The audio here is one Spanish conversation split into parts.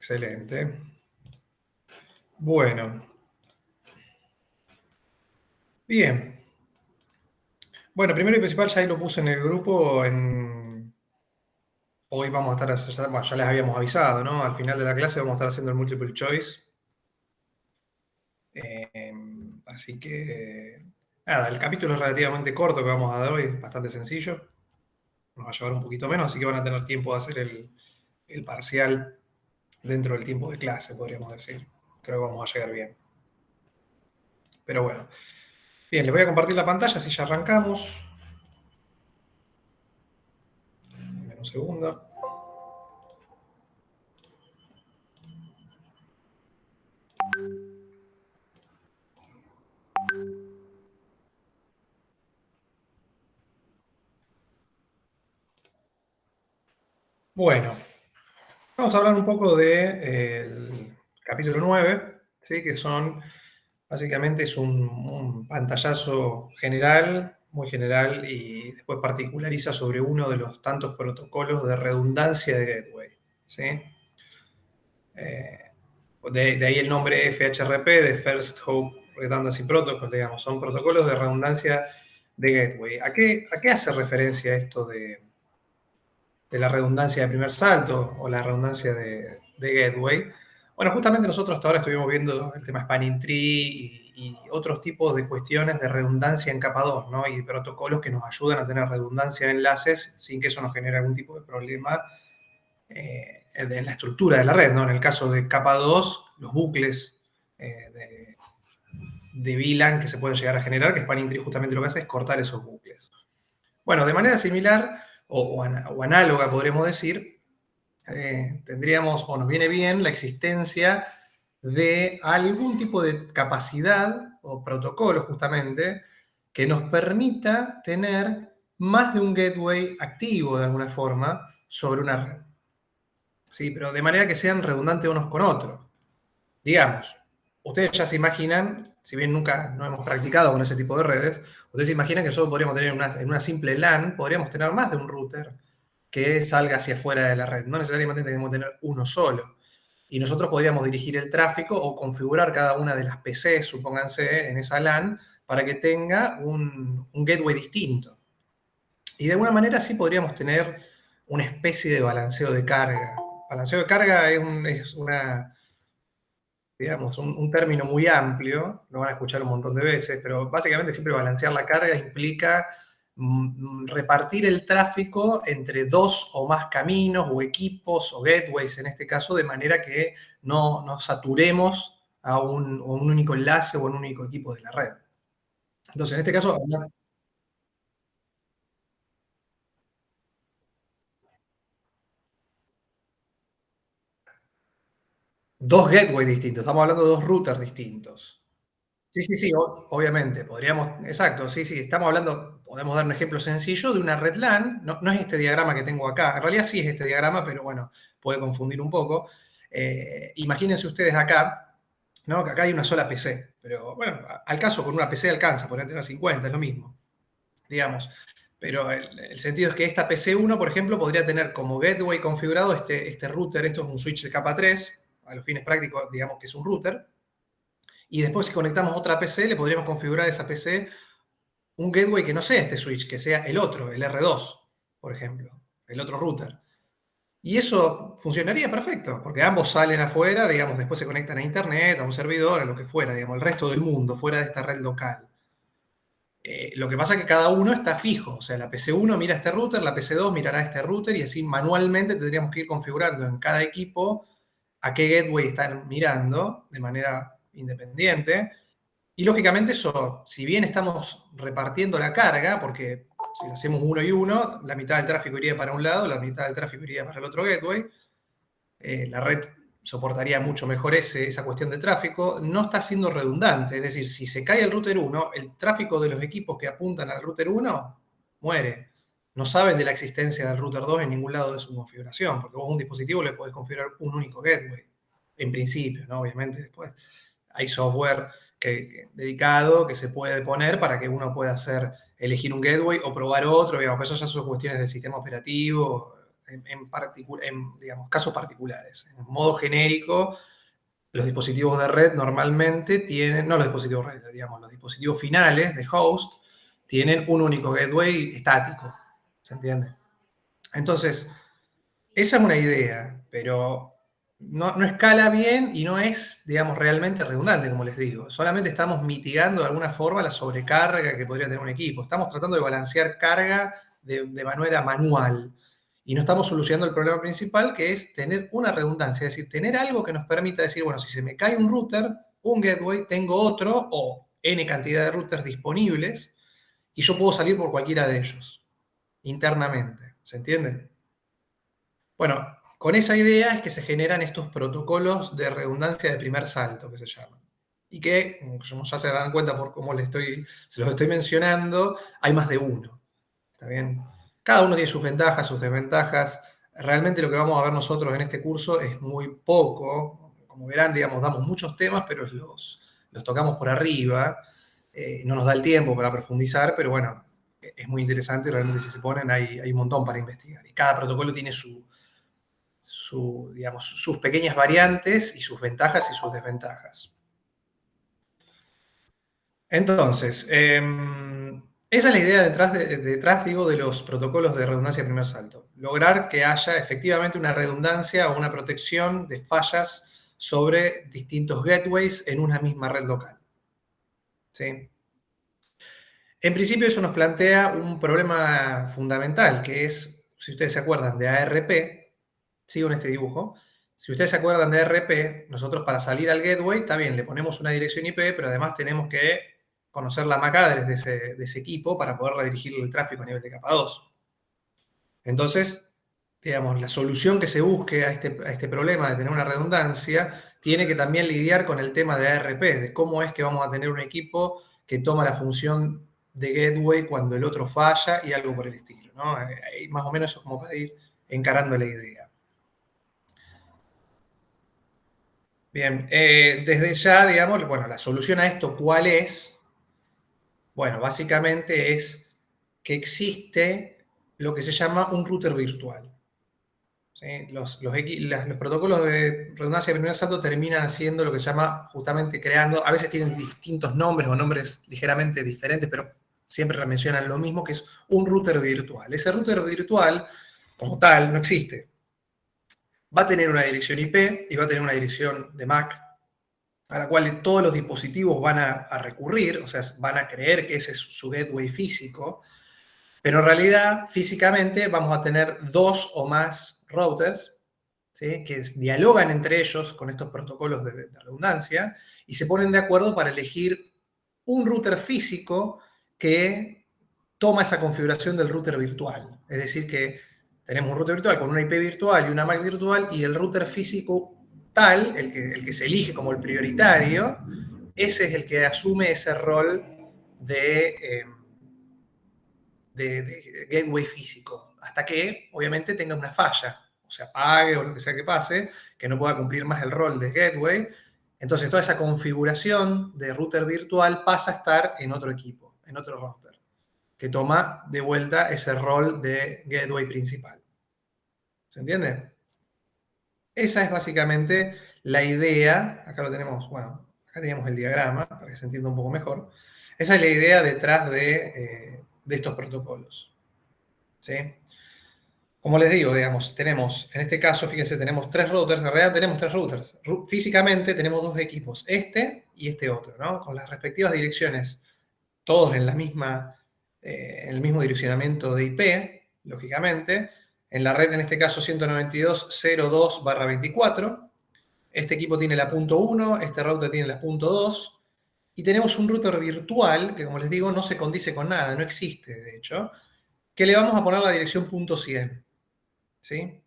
Excelente. Bueno, bien. Bueno, primero y principal, ya ahí lo puse en el grupo. Hoy vamos a estar, bueno, ya les habíamos avisado, ¿no? Al final de la clase vamos a estar haciendo el multiple choice. Así que, nada, el capítulo es relativamente corto que vamos a dar hoy, es bastante sencillo. Nos va a llevar un poquito menos, así que van a tener tiempo de hacer el parcial dentro del tiempo de clase, podríamos decir. Creo que vamos a llegar bien. Pero bueno. Bien, les voy a compartir la pantalla, así ya arrancamos. Dame un segundo. Bueno, vamos a hablar un poco del capítulo 9, ¿sí? Que son, básicamente es un pantallazo general, muy general, y después particulariza sobre uno de los tantos protocolos de redundancia de Gateway, ¿sí? Eh, de ahí el nombre FHRP, de First Hope Redundancy Protocol, digamos, son protocolos de redundancia de Gateway. ¿A qué hace referencia esto de la redundancia de primer salto o la redundancia de Gateway? Bueno, justamente nosotros hasta ahora estuvimos viendo el tema Spanning Tree y otros tipos de cuestiones de redundancia en capa 2, ¿no? Y de protocolos que nos ayudan a tener redundancia de enlaces sin que eso nos genere algún tipo de problema en la estructura de la red, ¿no? En el caso de capa 2, los bucles de VLAN que se pueden llegar a generar, que Spanning Tree justamente lo que hace es cortar esos bucles. Bueno, de manera similar o análoga, podríamos decir, tendríamos o nos viene bien la existencia de algún tipo de capacidad o protocolo justamente que nos permita tener más de un gateway activo de alguna forma sobre una red. ¿Sí? Pero de manera que sean redundantes unos con otros. Digamos, ustedes ya se imaginan, si bien nunca no hemos practicado con ese tipo de redes, ustedes se imaginan que solo podríamos tener en una simple LAN, podríamos tener más de un router que salga hacia afuera de la red. No necesariamente tenemos que tener uno solo. Y nosotros podríamos dirigir el tráfico o configurar cada una de las PCs, supónganse, en esa LAN, para que tenga un gateway distinto. Y de alguna manera sí podríamos tener una especie de balanceo de carga. Balanceo de carga es una, digamos, un término muy amplio, lo van a escuchar un montón de veces, pero básicamente siempre balancear la carga implica repartir el tráfico entre dos o más caminos o equipos o gateways en este caso, de manera que no saturemos a un único enlace o a un único equipo de la red. Entonces, en este caso, dos gateways distintos, estamos hablando de dos routers distintos. Sí, sí, sí, obviamente, podríamos, exacto, sí, sí, estamos hablando, podemos dar un ejemplo sencillo de una red LAN, no es este diagrama que tengo acá, en realidad sí es este diagrama, pero bueno, puede confundir un poco. Imagínense ustedes acá, ¿no? Que acá hay una sola PC, pero bueno, al caso con una PC alcanza, podrían tener 50, es lo mismo, digamos. Pero el sentido es que esta PC1, por ejemplo, podría tener como gateway configurado este router, esto es un switch de capa 3, a los fines prácticos, digamos que es un router, y después si conectamos otra PC, le podríamos configurar a esa PC un gateway que no sea este switch, que sea el otro, el R2, por ejemplo, el otro router. Y eso funcionaría perfecto, porque ambos salen afuera, digamos, después se conectan a internet, a un servidor, a lo que fuera, digamos, el resto del mundo, fuera de esta red local. Lo que pasa es que cada uno está fijo, o sea, la PC1 mira este router, la PC2 mirará este router y así manualmente tendríamos que ir configurando en cada equipo a qué gateway están mirando de manera independiente. Y lógicamente eso, si bien estamos repartiendo la carga, porque si lo hacemos uno y uno, la mitad del tráfico iría para un lado, la mitad del tráfico iría para el otro gateway, la red soportaría mucho mejor esa cuestión de tráfico, no está siendo redundante, es decir, si se cae el router 1, el tráfico de los equipos que apuntan al router 1 muere. No saben de la existencia del router 2 en ningún lado de su configuración, porque vos a un dispositivo le podés configurar un único gateway, en principio, ¿no? Obviamente después hay software dedicado que se puede poner para que uno pueda elegir un gateway o probar otro, digamos, eso ya son cuestiones del sistema operativo, digamos, casos particulares. En modo genérico, los dispositivos de red normalmente tienen, no los dispositivos red, digamos, los dispositivos finales de host tienen un único gateway estático, ¿se entiende? Entonces, esa es una idea, pero no escala bien y no es, digamos, realmente redundante, como les digo. Solamente estamos mitigando de alguna forma la sobrecarga que podría tener un equipo. Estamos tratando de balancear carga de manera manual y no estamos solucionando el problema principal, que es tener una redundancia, es decir, tener algo que nos permita decir, bueno, si se me cae un router, un gateway, tengo otro o N cantidad de routers disponibles y yo puedo salir por cualquiera de ellos internamente. ¿Se entiende? Bueno, con esa idea es que se generan estos protocolos de redundancia de primer salto, que se llaman. Y que, como ya se dan cuenta por cómo se los estoy mencionando, hay más de uno. ¿Está bien? Cada uno tiene sus ventajas, sus desventajas. Realmente lo que vamos a ver nosotros en este curso es muy poco. Como verán, digamos, damos muchos temas, pero los tocamos por arriba. No nos da el tiempo para profundizar, pero bueno, es muy interesante. Realmente si se ponen hay un montón para investigar. Y cada protocolo tiene digamos, sus pequeñas variantes y sus ventajas y sus desventajas. Entonces, esa es la idea detrás, digo, de los protocolos de redundancia de primer salto. Lograr que haya efectivamente una redundancia o una protección de fallas sobre distintos gateways en una misma red local. ¿Sí? En principio eso nos plantea un problema fundamental, que es, si ustedes se acuerdan de ARP, sigo en este dibujo, si ustedes se acuerdan de ARP, nosotros para salir al gateway, está bien, le ponemos una dirección IP, pero además tenemos que conocer la MAC address de ese equipo para poder redirigir el tráfico a nivel de capa 2. Entonces, digamos, la solución que se busque a este problema de tener una redundancia tiene que también lidiar con el tema de ARP, de cómo es que vamos a tener un equipo que toma la función de gateway cuando el otro falla y algo por el estilo, ¿no? Más o menos eso es como para ir encarando la idea. Bien, desde ya, digamos, bueno, la solución a esto, ¿cuál es? Bueno, básicamente es que existe lo que se llama un router virtual. ¿Sí? Los protocolos de redundancia de primer salto terminan haciendo lo que se llama justamente creando, a veces tienen distintos nombres o nombres ligeramente diferentes, pero siempre mencionan lo mismo, que es un router virtual. Ese router virtual, como tal, no existe. Va a tener una dirección IP y va a tener una dirección de MAC a la cual todos los dispositivos van a recurrir, o sea, van a creer que ese es su gateway físico, pero en realidad físicamente vamos a tener dos o más routers, ¿sí? Que dialogan entre ellos con estos protocolos de redundancia y se ponen de acuerdo para elegir un router físico que toma esa configuración del router virtual. Es decir, que tenemos un router virtual con una IP virtual y una MAC virtual y el router físico tal, el que se elige como el prioritario, ese es el que asume ese rol de, de gateway físico, hasta que obviamente tenga una falla, o se apague o lo que sea que pase, que no pueda cumplir más el rol de gateway. Entonces toda esa configuración de router virtual pasa a estar en otro equipo, en otro router, que toma de vuelta ese rol de gateway principal. ¿Se entiende? Esa es básicamente la idea. Acá lo tenemos, bueno, acá teníamos el diagrama para que se entienda un poco mejor. Esa es la idea detrás de estos protocolos. ¿Sí? Como les digo, digamos, tenemos, en este caso, fíjense, tenemos tres routers, en realidad tenemos tres routers. Físicamente tenemos dos equipos, este y este otro, ¿no? Con las respectivas direcciones, todos en en el mismo direccionamiento de IP, lógicamente. En la red, en este caso, 192.02/24. Este equipo tiene la punto .1, este router tiene la punto .2. Y tenemos un router virtual, que como les digo, no se condice con nada, no existe, de hecho, que le vamos a poner la dirección punto .100. ¿Sí?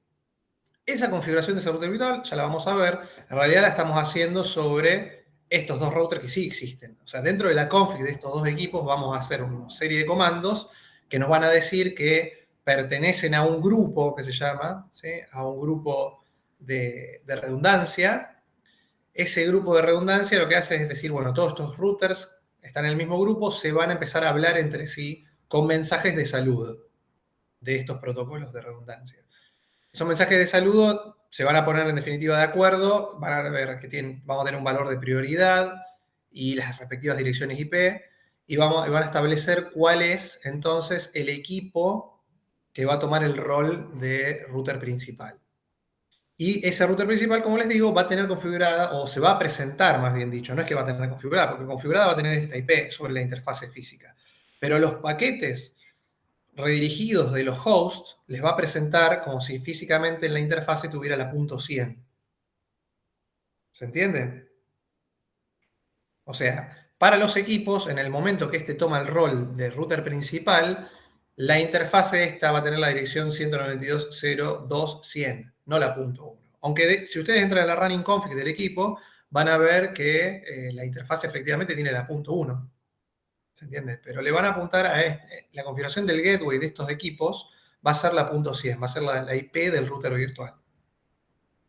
Esa configuración de ese router virtual, ya la vamos a ver, en realidad la estamos haciendo sobre estos dos routers que sí existen. O sea, dentro de la config de estos dos equipos vamos a hacer una serie de comandos que nos van a decir que pertenecen a un grupo que se llama, ¿sí? A un grupo de redundancia. Ese grupo de redundancia lo que hace es decir, bueno, todos estos routers están en el mismo grupo, se van a empezar a hablar entre sí con mensajes de saludo de estos protocolos de redundancia. Son mensajes de saludo, se van a poner en definitiva de acuerdo, van a ver que vamos a tener un valor de prioridad y las respectivas direcciones IP, y van a establecer cuál es entonces el equipo que va a tomar el rol de router principal. Y ese router principal, como les digo, va a tener configurada, o se va a presentar, más bien dicho, no es que va a tener configurada, porque configurada va a tener esta IP sobre la interfase física. Pero los paquetes redirigidos de los hosts les va a presentar como si físicamente en la interfase tuviera la punto 100. ¿Se entiende? O sea, para los equipos, en el momento que este toma el rol de router principal, la interfase esta va a tener la dirección 192.0.2.100, no la punto 1. Aunque si ustedes entran a la running config del equipo, van a ver que la interfase efectivamente tiene la punto 1. ¿Se entiende? Pero le van a apuntar a la configuración del gateway de estos equipos va a ser la punto 100, va a ser la IP del router virtual.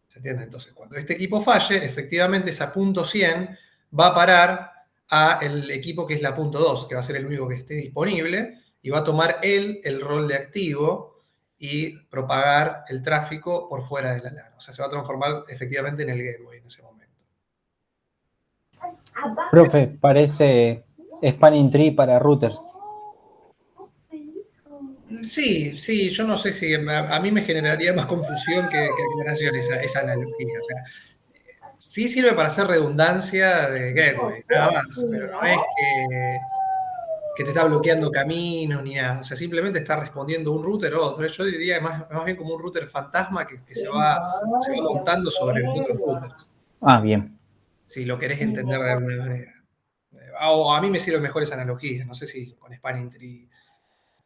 ¿Se entiende? Entonces, cuando este equipo falle, efectivamente esa punto 100 va a parar al equipo que es la punto 2, que va a ser el único que esté disponible, y va a tomar él el rol de activo y propagar el tráfico por fuera de la LAN. O sea, se va a transformar efectivamente en el gateway en ese momento. Profe, parece Spanning Tree para routers. Sí, yo no sé si a mí me generaría más confusión que aclaración esa analogía. O sea, sí sirve para hacer redundancia de gateway, nada más, pero no es que te está bloqueando caminos ni nada. O sea, simplemente está respondiendo un router a otro. Yo diría más bien como un router fantasma que se va montando sobre los otros routers, Ah, bien. si lo querés entender de alguna manera. O a mí me sirve mejor esa analogía, no sé si con Spanning Tree.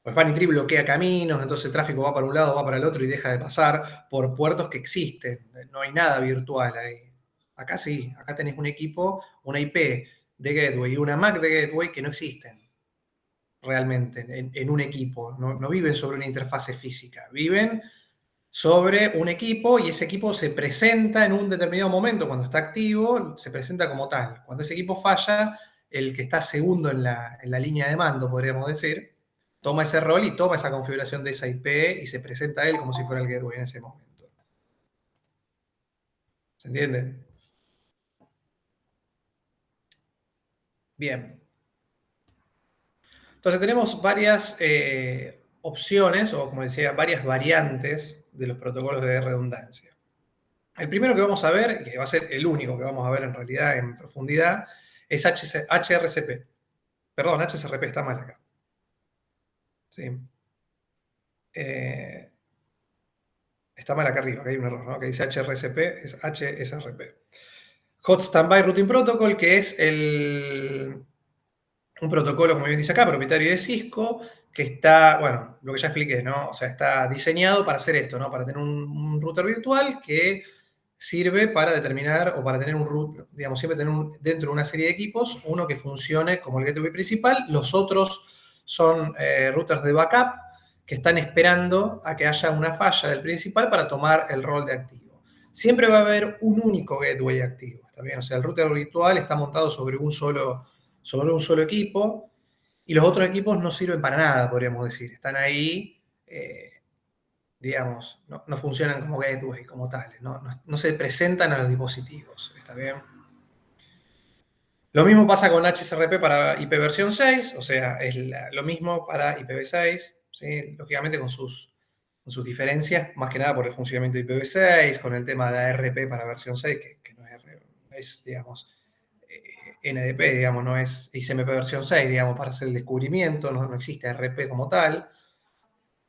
O Spanning Tree bloquea caminos, entonces el tráfico va para un lado, va para el otro y deja de pasar por puertos que existen. No hay nada virtual ahí. Acá sí, acá tenés un equipo, una IP de gateway y una MAC de gateway que no existen realmente en un equipo. No viven sobre una interfase física, viven sobre un equipo y ese equipo se presenta en un determinado momento, cuando está activo, se presenta como tal. Cuando ese equipo falla, el que está segundo en la línea de mando, podríamos decir, toma ese rol y toma esa configuración de esa IP y se presenta a él como si fuera el gateway en ese momento. ¿Se entiende? Bien. Entonces tenemos varias opciones, o como decía, varias variantes de los protocolos de redundancia. El primero que vamos a ver, que va a ser el único que vamos a ver en realidad en profundidad, es HRCP. Perdón, HSRP está mal acá. Sí. Está mal acá arriba, que hay un error, ¿no? Que dice HRCP, es HSRP. Hot Standby Routing Protocol, que es un protocolo, como bien dice acá, propietario de Cisco, que está, bueno, lo que ya expliqué, ¿no? O sea, está diseñado para hacer esto, ¿no? Para tener un router virtual que sirve para determinar o para tener un root, digamos, siempre tener dentro de una serie de equipos, uno que funcione como el gateway principal, los otros son routers de backup que están esperando a que haya una falla del principal para tomar el rol de activo. Siempre va a haber un único gateway activo, ¿está bien? O sea, el router virtual está montado sobre un solo equipo y los otros equipos no sirven para nada, podríamos decir. Están ahí, digamos, no funcionan como gateway, como tales, no se presentan a los dispositivos, ¿está bien? Lo mismo pasa con HSRP para ipv 6, o sea, es lo mismo para IPv6, ¿sí? Lógicamente con sus diferencias, más que nada por el funcionamiento de IPv6, con el tema de ARP para versión 6, que no es, digamos, NDP, digamos, no es ICMP versión 6, digamos, para hacer el descubrimiento, no existe ARP como tal,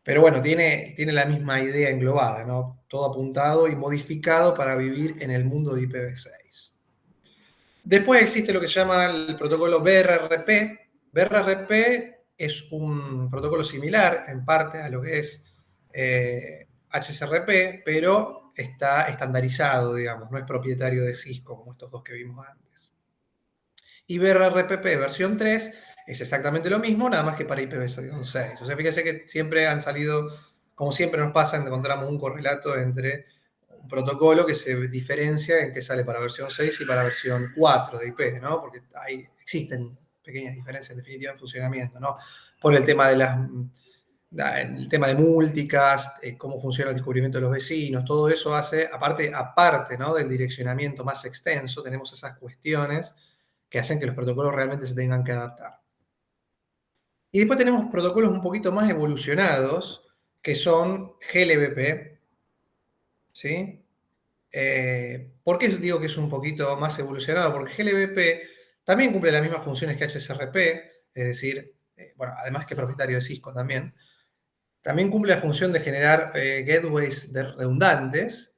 pero bueno, tiene la misma idea englobada, ¿no? Todo apuntado y modificado para vivir en el mundo de IPv6. Después existe lo que se llama el protocolo BRRP. BRRP es un protocolo similar en parte a lo que es HSRP, pero está estandarizado, digamos, no es propietario de Cisco como estos dos que vimos antes. Y BRRPP versión 3 es exactamente lo mismo, nada más que para IPv6. O sea, fíjense que siempre han salido, como siempre nos pasa, encontramos un correlato entre un protocolo que se diferencia en que sale para versión 6 y para versión 4 de IP, ¿no? Porque existen pequeñas diferencias en definitiva en funcionamiento, ¿no? Por el tema de el tema de multicast, cómo funciona el descubrimiento de los vecinos, todo eso hace, aparte, ¿no?, del direccionamiento más extenso, tenemos esas cuestiones que hacen que los protocolos realmente se tengan que adaptar. Y después tenemos protocolos un poquito más evolucionados, que son GLBP, ¿sí? ¿Por qué digo que es un poquito más evolucionado? Porque GLBP también cumple las mismas funciones que HSRP, es decir, bueno, además que es propietario de Cisco también. También cumple la función de generar gateways redundantes.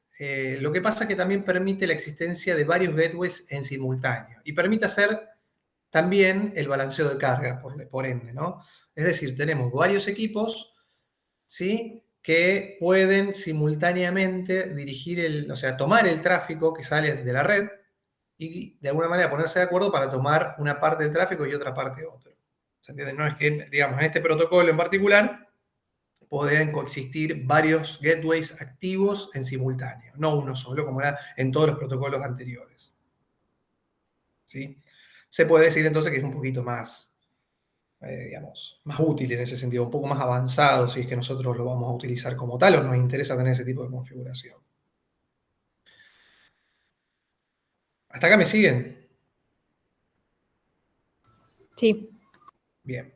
Lo que pasa es que también permite la existencia de varios gateways en simultáneo y permite hacer también el balanceo de carga, por ende, ¿no? Es decir, tenemos varios equipos, ¿sí?, que pueden simultáneamente dirigir o sea, tomar el tráfico que sale de la red y de alguna manera ponerse de acuerdo para tomar una parte del tráfico y otra parte otro. ¿Se entiende? No es que, digamos, en este protocolo en particular pueden coexistir varios gateways activos en simultáneo, no uno solo, como era en todos los protocolos anteriores. ¿Sí? Se puede decir entonces que es un poquito más, digamos, más útil en ese sentido, un poco más avanzado si es que nosotros lo vamos a utilizar como tal o nos interesa tener ese tipo de configuración. ¿Hasta acá me siguen? Sí. Bien.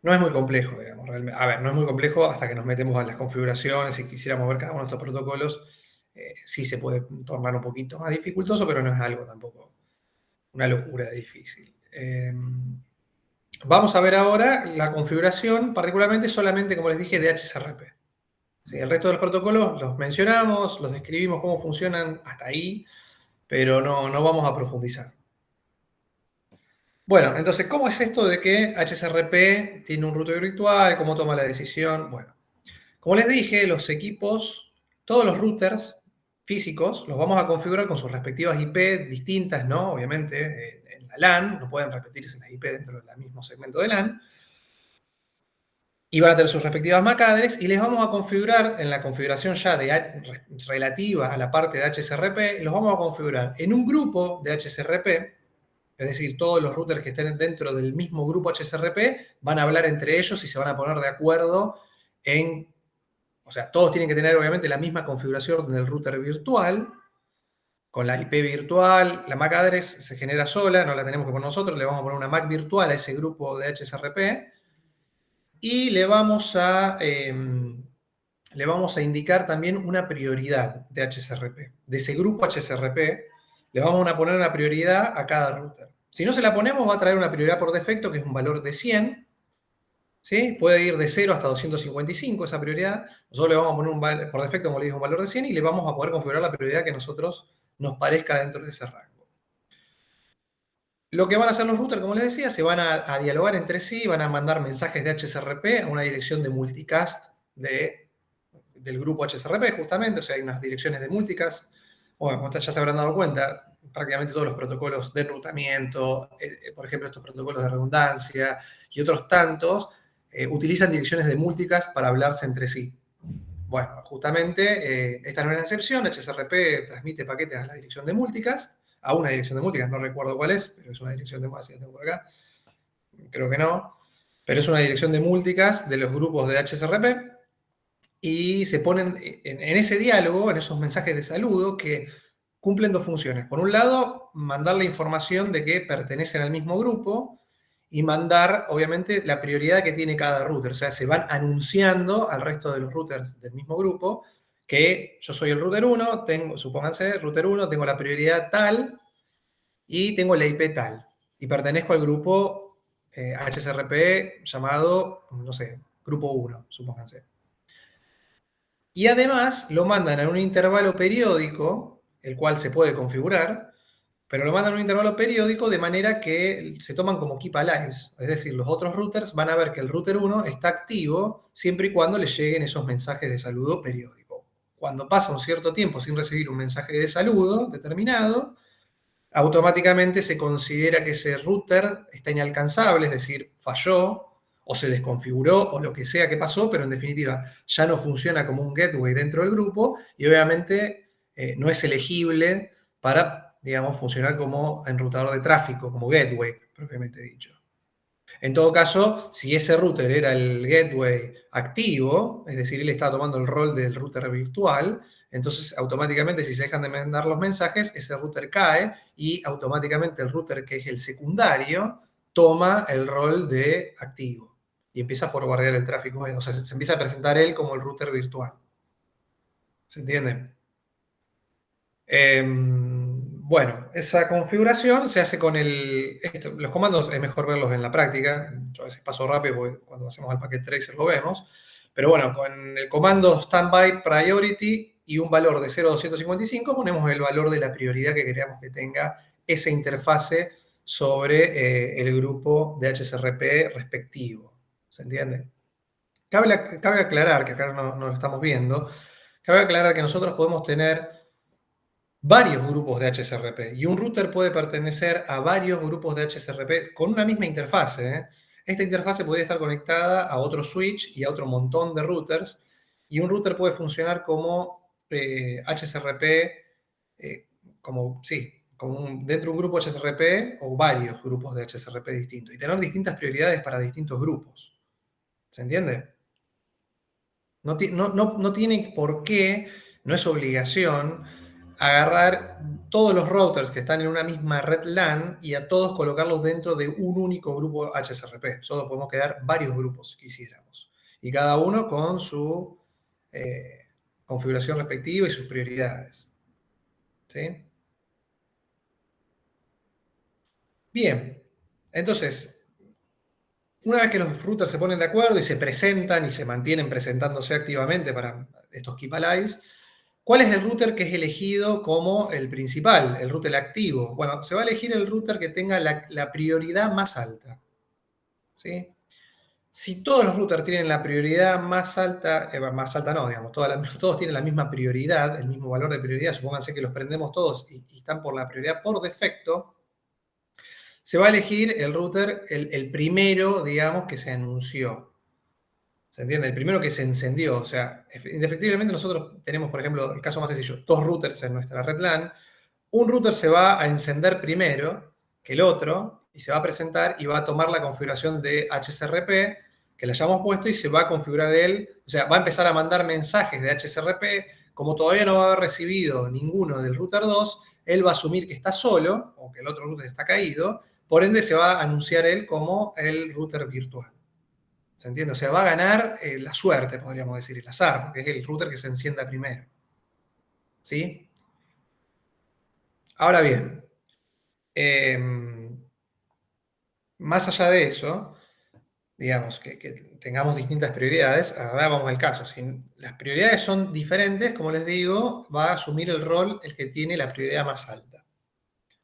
No es muy complejo, digamos, realmente. A ver, no es muy complejo hasta que nos metemos a las configuraciones. Si quisiéramos ver cada uno de estos protocolos, sí se puede tornar un poquito más dificultoso, pero no es algo tampoco una locura de difícil. Vamos a ver ahora la configuración, particularmente solamente, como les dije, de HSRP. Sí, el resto de los protocolos los mencionamos, los describimos cómo funcionan hasta ahí, pero no vamos a profundizar. Bueno, entonces, ¿cómo es esto de que HSRP tiene un router virtual? ¿Cómo toma la decisión? Bueno, como les dije, los equipos, todos los routers físicos, los vamos a configurar con sus respectivas IP distintas, ¿no? Obviamente, en la LAN, no pueden repetirse las IP dentro del mismo segmento de LAN. Y van a tener sus respectivas MAC address y les vamos a configurar en la configuración ya relativa a la parte de HSRP, los vamos a configurar en un grupo de HSRP, es decir, todos los routers que estén dentro del mismo grupo HSRP van a hablar entre ellos y se van a poner de acuerdo en, o sea, todos tienen que tener obviamente la misma configuración del router virtual, con la IP virtual, la MAC address se genera sola, no la tenemos que poner nosotros, le vamos a poner una MAC virtual a ese grupo de HSRP y le vamos a indicar también una prioridad de HSRP. De ese grupo HSRP le vamos a poner una prioridad a cada router. Si no se la ponemos, va a traer una prioridad por defecto, que es un valor de 100. ¿Sí? Puede ir de 0 hasta 255 esa prioridad. Nosotros le vamos a poner por defecto, como le dije, un valor de 100 y le vamos a poder configurar la prioridad que a nosotros nos parezca dentro de ese rango. Lo que van a hacer los routers, como les decía, se van a dialogar entre sí, van a mandar mensajes de HSRP a una dirección de multicast del grupo HSRP, justamente, o sea, hay unas direcciones de multicast. Bueno, como ya se habrán dado cuenta, prácticamente todos los protocolos de enrutamiento, por ejemplo, estos protocolos de redundancia y otros tantos, utilizan direcciones de multicast para hablarse entre sí. Bueno, justamente esta no es la excepción. HSRP transmite paquetes a la dirección de multicast, a una dirección de multicast, no recuerdo cuál es, pero es una dirección de multicast, la tengo por acá, creo que no, pero es una dirección de multicast de los grupos de HSRP y se ponen en ese diálogo, en esos mensajes de saludo que cumplen dos funciones. Por un lado, mandar la información de que pertenecen al mismo grupo y mandar, obviamente, la prioridad que tiene cada router. O sea, se van anunciando al resto de los routers del mismo grupo que yo soy el router 1, supónganse, router 1, tengo la prioridad tal y tengo la IP tal. Y pertenezco al grupo HSRP llamado, no sé, grupo 1, supónganse. Y además lo mandan a un intervalo periódico, el cual se puede configurar, pero lo mandan a un intervalo periódico de manera que se toman como keep alives. Es decir, los otros routers van a ver que el router 1 está activo siempre y cuando le lleguen esos mensajes de saludo periódico. Cuando pasa un cierto tiempo sin recibir un mensaje de saludo determinado, automáticamente se considera que ese router está inalcanzable, es decir, falló, o se desconfiguró, o lo que sea que pasó, pero en definitiva ya no funciona como un gateway dentro del grupo y obviamente no es elegible para, digamos, funcionar como enrutador de tráfico, como gateway, propiamente dicho. En todo caso, si ese router era el gateway activo, es decir, él estaba tomando el rol del router virtual, entonces automáticamente si se dejan de mandar los mensajes, ese router cae y automáticamente el router que es el secundario toma el rol de activo y empieza a forwardear el tráfico. O sea, se empieza a presentar él como el router virtual. ¿Se entiende? Bueno, esa configuración se hace con los comandos es mejor verlos en la práctica. Yo a veces paso rápido porque cuando hacemos el packet tracer lo vemos. Pero bueno, con el comando standby priority y un valor de 0 a 255 ponemos el valor de la prioridad que queremos que tenga esa interfase sobre el grupo de HSRP respectivo. ¿Se entiende? Cabe aclarar, que acá no lo estamos viendo, cabe aclarar que nosotros podemos tener varios grupos de HSRP y un router puede pertenecer a varios grupos de HSRP con una misma interfase. ¿Eh? Esta interfase podría estar conectada a otro switch y a otro montón de routers y un router puede funcionar como HSRP, dentro de un grupo HSRP o varios grupos de HSRP distintos y tener distintas prioridades para distintos grupos. ¿Se entiende? No tiene por qué, no es obligación agarrar todos los routers que están en una misma red LAN y a todos colocarlos dentro de un único grupo HSRP. Solo podemos crear varios grupos si quisiéramos. Y cada uno con su configuración respectiva y sus prioridades. ¿Sí? Bien. Entonces, una vez que los routers se ponen de acuerdo y se presentan y se mantienen presentándose activamente para estos keep alives, ¿cuál es el router que es elegido como el principal, el router activo? Bueno, se va a elegir el router que tenga la prioridad más alta. ¿Sí? Si todos los routers tienen la prioridad más alta no, digamos, todos tienen la misma prioridad, el mismo valor de prioridad, supónganse que los prendemos todos y están por la prioridad por defecto, se va a elegir el router, el primero, digamos, que se anunció. ¿Se entiende? El primero que se encendió. O sea, indefectiblemente nosotros tenemos, por ejemplo, el caso más sencillo, dos routers en nuestra red LAN. Un router se va a encender primero que el otro y se va a presentar y va a tomar la configuración de HSRP que le hayamos puesto y se va a configurar él, o sea, va a empezar a mandar mensajes de HSRP. Como todavía no va a haber recibido ninguno del router 2, él va a asumir que está solo o que el otro router está caído, por ende se va a anunciar él como el router virtual. ¿Se entiende? O sea, va a ganar la suerte, podríamos decir, el azar, porque es el router que se encienda primero. ¿Sí? Ahora bien, más allá de eso, digamos, que tengamos distintas prioridades, ahora vamos al caso. Si las prioridades son diferentes, como les digo, va a asumir el rol el que tiene la prioridad más alta.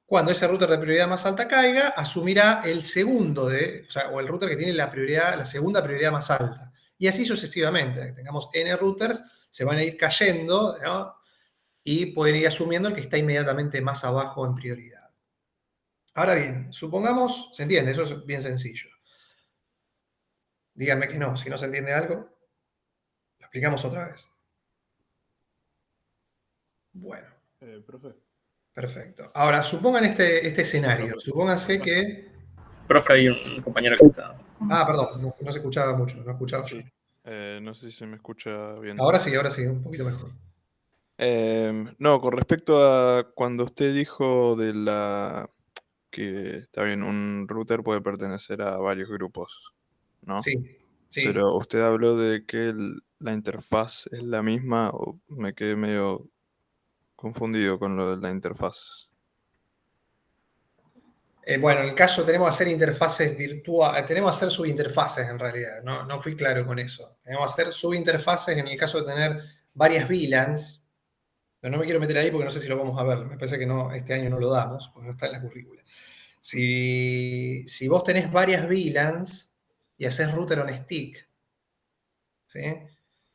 Cuando ese router de prioridad más alta caiga, asumirá el segundo o el router que tiene la segunda prioridad más alta. Y así sucesivamente. Tengamos N routers, se van a ir cayendo, ¿no? Y pueden ir asumiendo el que está inmediatamente más abajo en prioridad. Ahora bien, supongamos, se entiende, eso es bien sencillo. Díganme que no, si no se entiende algo, lo explicamos otra vez. Bueno. Profe. Perfecto. Ahora, supongan este escenario. Supónganse que... Profe, hay un compañero que está... Ah, perdón, no se escuchaba mucho, no escuchaba yo. No sé si se me escucha bien. Ahora sí, un poquito mejor. No, con respecto a cuando usted dijo que está bien, un router puede pertenecer a varios grupos, ¿no? Sí, sí. Pero usted habló de que la interfaz es la misma, o me quedé medio confundido con lo de la interfaz. Bueno, en el caso tenemos que hacer interfaces virtuales, tenemos que hacer subinterfaces en realidad, no fui claro con eso. Tenemos que hacer subinterfaces en el caso de tener varias VLANs, pero no me quiero meter ahí porque no sé si lo vamos a ver, me parece que no, este año no lo damos, porque no está en la currícula. Si vos tenés varias VLANs y haces router on stick, ¿sí?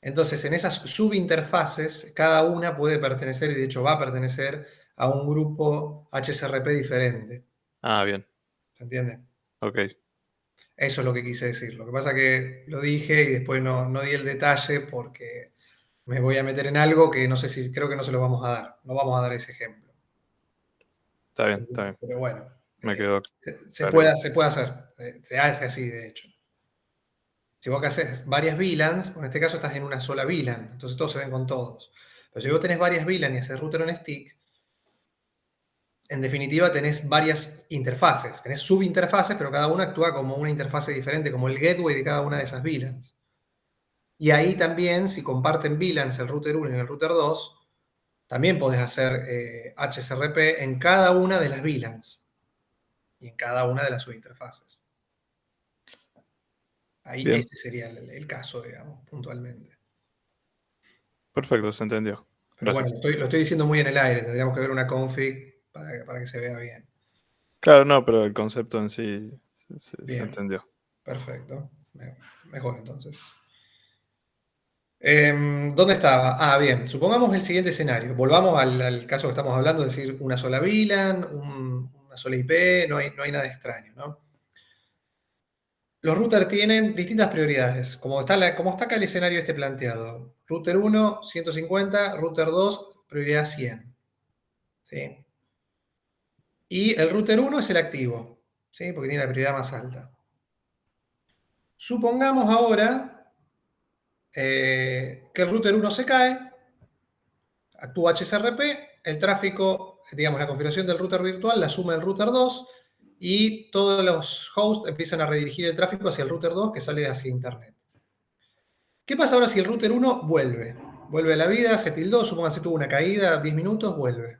Entonces en esas subinterfaces, cada una puede pertenecer, y de hecho va a pertenecer a un grupo HSRP diferente. Ah, bien. ¿Se entiende? Ok. Eso es lo que quise decir. Lo que pasa que lo dije y después no di el detalle porque me voy a meter en algo que no sé si, creo que no se lo vamos a dar. No vamos a dar ese ejemplo. Está bien, está bien. Pero bueno, Me quedó. Se claro. puede hacer. Se hace así, de hecho. Si vos que haces varias VLANs, en este caso estás en una sola VLAN, entonces todos se ven con todos. Pero si vos tenés varias VLAN y haces router on stick, en definitiva tenés varias interfaces. Tenés subinterfaces, pero cada una actúa como una interfase diferente, como el gateway de cada una de esas VLANs. Y ahí también, si comparten VLANs el router 1 y el router 2, también podés hacer HSRP en cada una de las VLANs y en cada una de las subinterfaces. Ahí Bien. ese sería el caso, digamos, puntualmente. Perfecto, se entendió. Pero Gracias. bueno, lo estoy diciendo muy en el aire, tendríamos que ver una config para que se vea bien. Claro, no, pero el concepto en sí se Bien, entendió. perfecto. Mejor entonces. ¿Dónde estaba? Ah, bien. Supongamos el siguiente escenario. Volvamos al caso que estamos hablando, es decir, una sola VLAN, una sola IP, no hay nada extraño, ¿no? Los routers tienen distintas prioridades, como está acá el escenario este planteado. Router 1, 150, router 2, prioridad 100. ¿Sí? Y el router 1 es el activo, ¿sí? Porque tiene la prioridad más alta. Supongamos ahora que el router 1 se cae, actúa HSRP, el tráfico, digamos, la configuración del router virtual la suma el router 2 y todos los hosts empiezan a redirigir el tráfico hacia el router 2 que sale hacia Internet. ¿Qué pasa ahora si el router 1 vuelve? Vuelve a la vida, se tildó, supónganse tuvo una caída, 10 minutos, vuelve.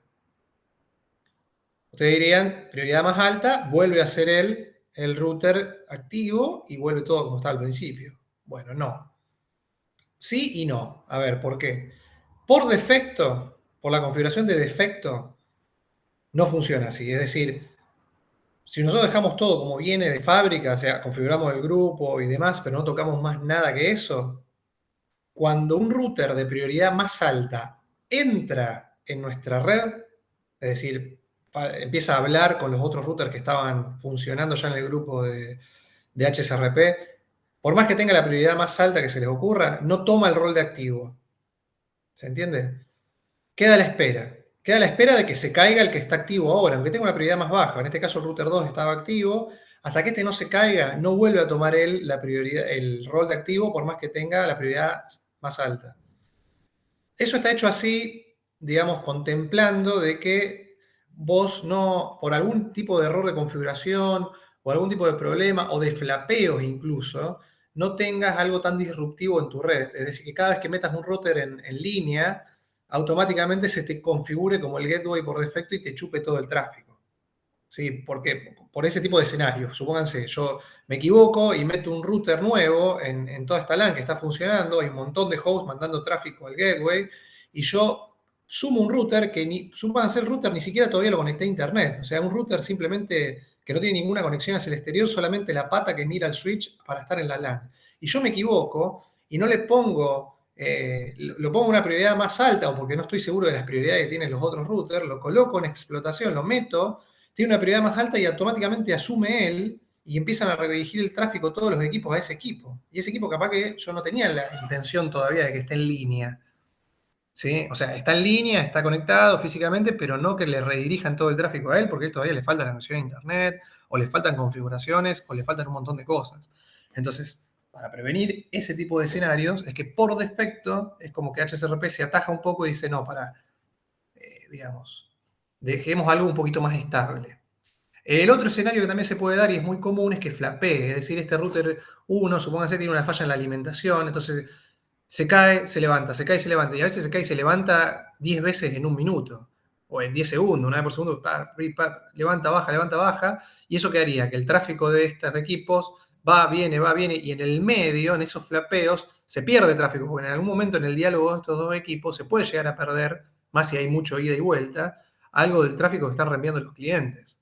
Ustedes dirían, prioridad más alta, vuelve a ser el router activo y vuelve todo como estaba al principio. Bueno, no. Sí y no. A ver, ¿por qué? Por defecto, por la configuración de defecto, no funciona así. Es decir, si nosotros dejamos todo como viene de fábrica, o sea, configuramos el grupo y demás, pero no tocamos más nada que eso, cuando un router de prioridad más alta entra en nuestra red, es decir, empieza a hablar con los otros routers que estaban funcionando ya en el grupo de HSRP, por más que tenga la prioridad más alta que se les ocurra, no toma el rol de activo. ¿Se entiende? Queda a la espera. Queda a la espera de que se caiga el que está activo ahora, aunque tenga una prioridad más baja. En este caso el router 2 estaba activo. Hasta que este no se caiga, no vuelve a tomar él el rol de activo, por más que tenga la prioridad más alta. Eso está hecho así, digamos, contemplando de que vos no, por algún tipo de error de configuración o algún tipo de problema o de flapeos incluso, no tengas algo tan disruptivo en tu red. Es decir, que cada vez que metas un router en línea, automáticamente se te configure como el gateway por defecto y te chupe todo el tráfico. ¿Sí? Porque por ese tipo de escenarios, supónganse, yo me equivoco y meto un router nuevo en toda esta LAN que está funcionando, hay un montón de hosts mandando tráfico al gateway, y yo sumo un router que, supónganse, el router ni siquiera todavía lo conecté a internet, o sea, un router simplemente que no tiene ninguna conexión hacia el exterior, solamente la pata que mira el switch para estar en la LAN. Y yo me equivoco y no le pongo, lo pongo una prioridad más alta, o porque no estoy seguro de las prioridades que tienen los otros routers, lo coloco en explotación, lo meto, tiene una prioridad más alta y automáticamente asume él y empiezan a redirigir el tráfico todos los equipos a ese equipo. Y ese equipo capaz que yo no tenía la intención todavía de que esté en línea. ¿Sí? O sea, está en línea, está conectado físicamente, pero no que le redirijan todo el tráfico a él, porque todavía le falta la conexión a internet, o le faltan configuraciones, o le faltan un montón de cosas. Entonces, para prevenir ese tipo de escenarios, es que por defecto es como que HSRP se ataja un poco y dice, no, digamos, dejemos algo un poquito más estable. El otro escenario que también se puede dar y es muy común es que flapee, es decir, este router 1, supónganse, tiene una falla en la alimentación, entonces se cae, se levanta, se cae, se levanta, y a veces se cae y se levanta 10 veces en un minuto, o en 10 segundos, una vez por segundo, levanta, baja, y eso qué haría, que el tráfico de estos equipos va, viene, y en el medio, en esos flapeos, se pierde tráfico, porque en algún momento en el diálogo de estos dos equipos se puede llegar a perder, más si hay mucho ida y vuelta, algo del tráfico que están reenviando los clientes.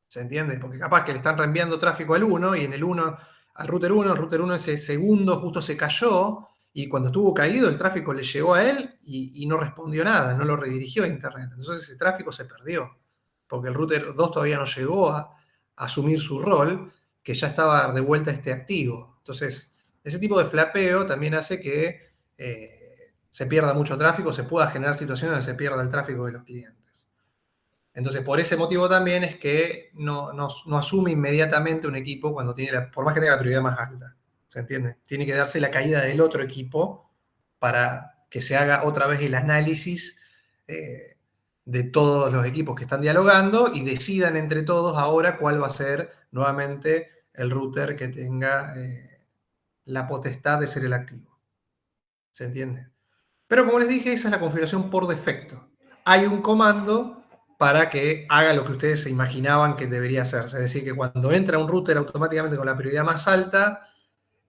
¿Se entiende? Porque capaz que le están reenviando tráfico al 1 y en el 1, al router 1, el router 1 ese segundo justo se cayó y cuando estuvo caído el tráfico le llegó a él y no respondió nada, no lo redirigió a internet. Entonces ese tráfico se perdió, porque el router 2 todavía no llegó a asumir su rol, que ya estaba de vuelta activo. Entonces, ese tipo de flapeo también hace que se pierda mucho tráfico, se pueda generar situaciones donde se pierda el tráfico de los clientes. Entonces, por ese motivo también es que no asume inmediatamente un equipo cuando tiene, por más que tenga la prioridad más alta. ¿Se entiende? Tiene que darse la caída del otro equipo para que se haga otra vez el análisis de todos los equipos que están dialogando y decidan entre todos ahora cuál va a ser nuevamente el router que tenga la potestad de ser el activo. ¿Se entiende? Pero como les dije, esa es la configuración por defecto. Hay un comando para que haga lo que ustedes se imaginaban que debería hacerse. Es decir, que cuando entra un router automáticamente con la prioridad más alta,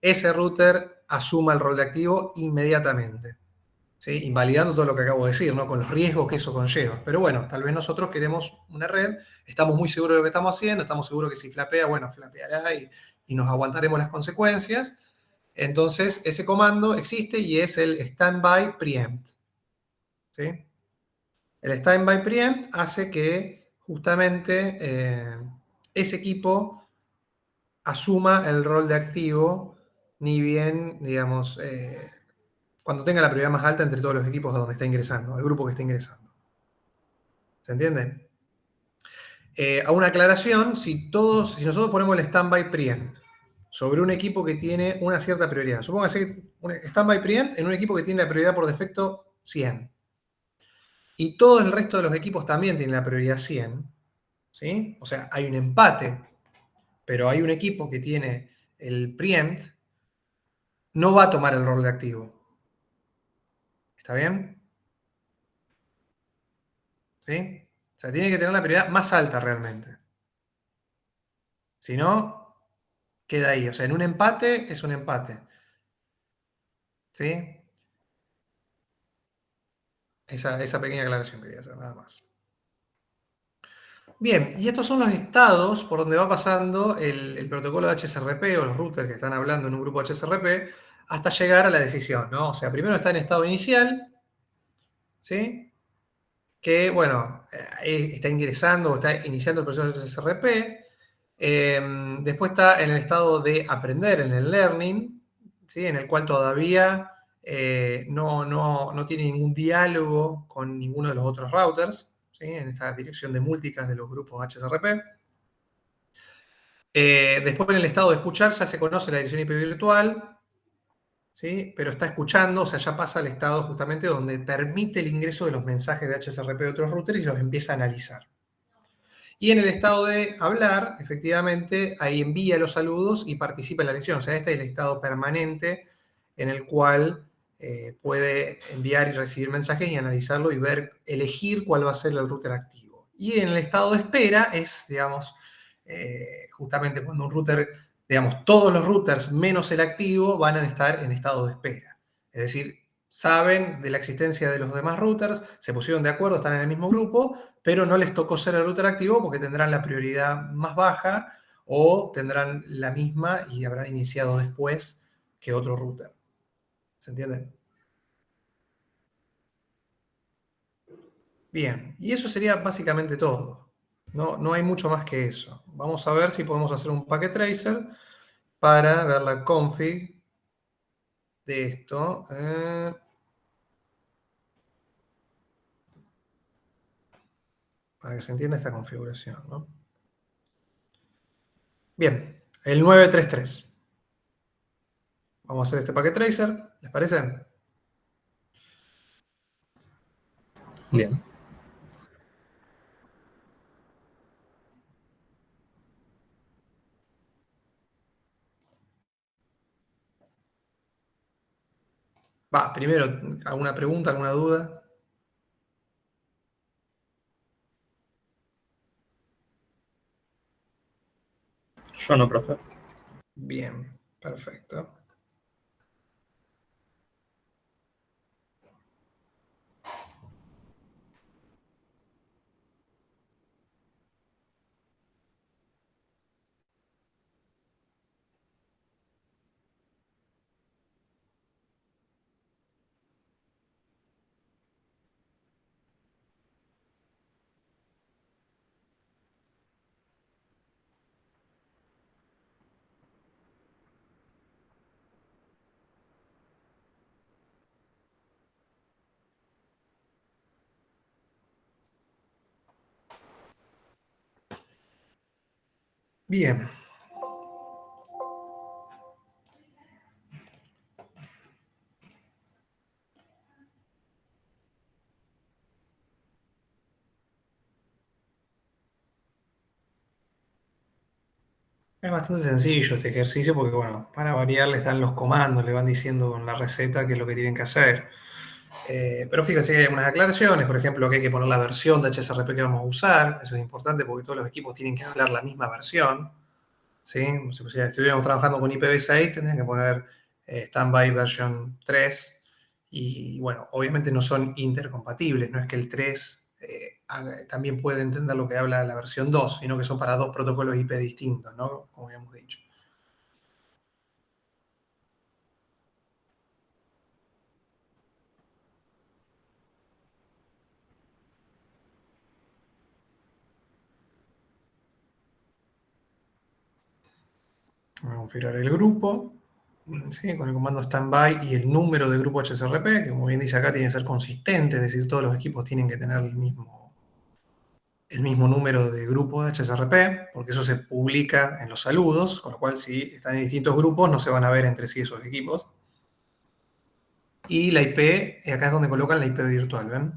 ese router asuma el rol de activo inmediatamente. ¿Sí? Invalidando todo lo que acabo de decir, ¿no? Con los riesgos que eso conlleva. Pero bueno, tal vez nosotros queremos una red, estamos muy seguros de lo que estamos haciendo, estamos seguros que si flapea, bueno, flapeará y nos aguantaremos las consecuencias. Entonces, ese comando existe y es el standby preempt. ¿Sí? El standby preempt hace que justamente ese equipo asuma el rol de activo, ni bien, digamos, cuando tenga la prioridad más alta entre todos los equipos a donde está ingresando, al grupo que está ingresando. ¿Se entiende? A una aclaración, si nosotros ponemos el standby preempt sobre un equipo que tiene una cierta prioridad, supóngase un standby preempt en un equipo que tiene la prioridad por defecto 100, y todo el resto de los equipos también tienen la prioridad 100, ¿sí? O sea, hay un empate, pero hay un equipo que tiene el preempt, no va a tomar el rol de activo. ¿Está bien? ¿Sí? O sea, tiene que tener la prioridad más alta realmente. Si no, queda ahí. O sea, en un empate es un empate. ¿Sí? Esa pequeña aclaración quería hacer, nada más. Bien, y estos son los estados por donde va pasando el protocolo de HSRP o los routers que están hablando en un grupo HSRP hasta llegar a la decisión, ¿no? O sea, primero está en estado inicial, ¿sí? Que, bueno, está ingresando o está iniciando el proceso de HSRP. Después está en el estado de aprender, en el learning, ¿sí? En el cual todavía no tiene ningún diálogo con ninguno de los otros routers, ¿sí? En esta dirección de múltiples de los grupos HSRP. Después en el estado de escuchar ya se conoce la dirección IP virtual, ¿sí? Pero está escuchando, o sea, ya pasa al estado justamente donde permite el ingreso de los mensajes de HSRP de otros routers y los empieza a analizar. Y en el estado de hablar, efectivamente, ahí envía los saludos y participa en la lección. O sea, este es el estado permanente en el cual puede enviar y recibir mensajes y analizarlo y ver, elegir cuál va a ser el router activo. Y en el estado de espera es, digamos, justamente cuando un router, digamos, todos los routers menos el activo van a estar en estado de espera. Es decir, saben de la existencia de los demás routers, se pusieron de acuerdo, están en el mismo grupo, pero no les tocó ser el router activo porque tendrán la prioridad más baja o tendrán la misma y habrán iniciado después que otro router. ¿Se entiende? Bien, y eso sería básicamente todo. No hay mucho más que eso. Vamos a ver si podemos hacer un packet tracer para ver la config de esto. Para que se entienda esta configuración, ¿no? Bien, el 933. Vamos a hacer este packet tracer, ¿les parece? Bien. Va, primero, ¿alguna pregunta, alguna duda? Yo no, profe. Bien, perfecto. Bien. Es bastante sencillo este ejercicio porque, bueno, para variar les dan los comandos, le van diciendo con la receta qué es lo que tienen que hacer. Pero fíjense que hay algunas aclaraciones, por ejemplo, que hay que poner la versión de HSRP que vamos a usar. Eso es importante porque todos los equipos tienen que hablar la misma versión. ¿Sí? Si estuviéramos trabajando con IPv6, tendrían que poner Standby version 3. Y bueno, obviamente no son intercompatibles, no es que el 3 también puede entender lo que habla la versión 2, sino que son para dos protocolos IP distintos, ¿no? Como habíamos dicho. Vamos a configurar el grupo, ¿sí? Con el comando standby y el número de grupo HSRP, que como bien dice acá, tiene que ser consistente, es decir, todos los equipos tienen que tener el mismo número de grupo de HSRP, porque eso se publica en los saludos, con lo cual si están en distintos grupos no se van a ver entre sí esos equipos. Y la IP, acá es donde colocan la IP virtual, ¿ven?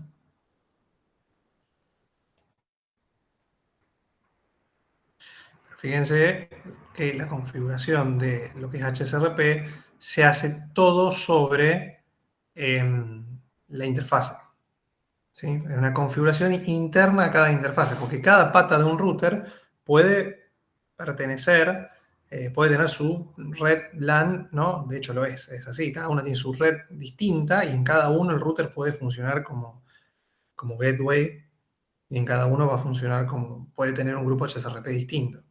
Fíjense que la configuración de lo que es HSRP se hace todo sobre la interfase. ¿Sí? Es una configuración interna a cada interfase, porque cada pata de un router puede pertenecer, puede tener su red LAN, ¿no? De hecho lo es así, cada una tiene su red distinta y en cada uno el router puede funcionar como gateway y en cada uno va a funcionar como, puede tener un grupo HSRP distinto.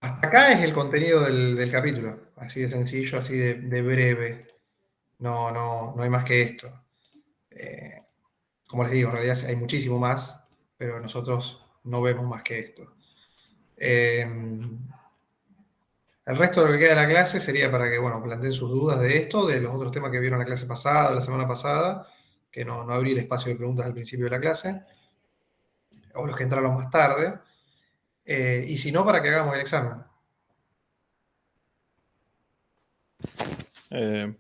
Hasta acá es el contenido del capítulo, así de sencillo, así de breve. No hay más que esto. Como les digo, en realidad hay muchísimo más, pero nosotros no vemos más que esto. El resto de lo que queda de la clase sería para que, bueno, planteen sus dudas de esto, de los otros temas que vieron la clase pasada, la semana pasada, que no abrí el espacio de preguntas al principio de la clase, o los que entraron más tarde, y si no, para que hagamos el examen.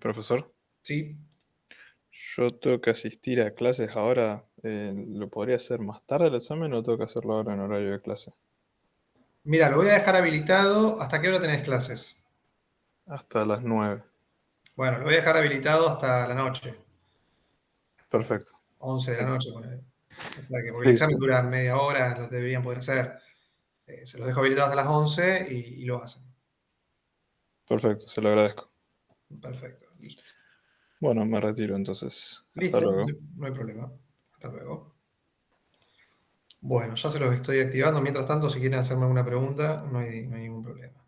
Profesor, ¿Sí? yo tengo que asistir a clases ahora. ¿Lo podría hacer más tarde el examen o tengo que hacerlo ahora en horario de clase? Mira, lo voy a dejar habilitado. ¿Hasta qué hora tenés clases? Hasta las 9. Bueno, lo voy a dejar habilitado hasta la noche. Perfecto. 11 de la noche, ponele. O sea que, porque Sí, el examen sí. dura media hora, lo deberían poder hacer. Se los dejo habilitados a las 11 y lo hacen. Perfecto, se lo agradezco. Perfecto, listo. Bueno, me retiro entonces. Hasta Listo, luego. no hay problema. Hasta luego. Bueno, ya se los estoy activando. Mientras tanto, si quieren hacerme alguna pregunta, no hay ningún problema.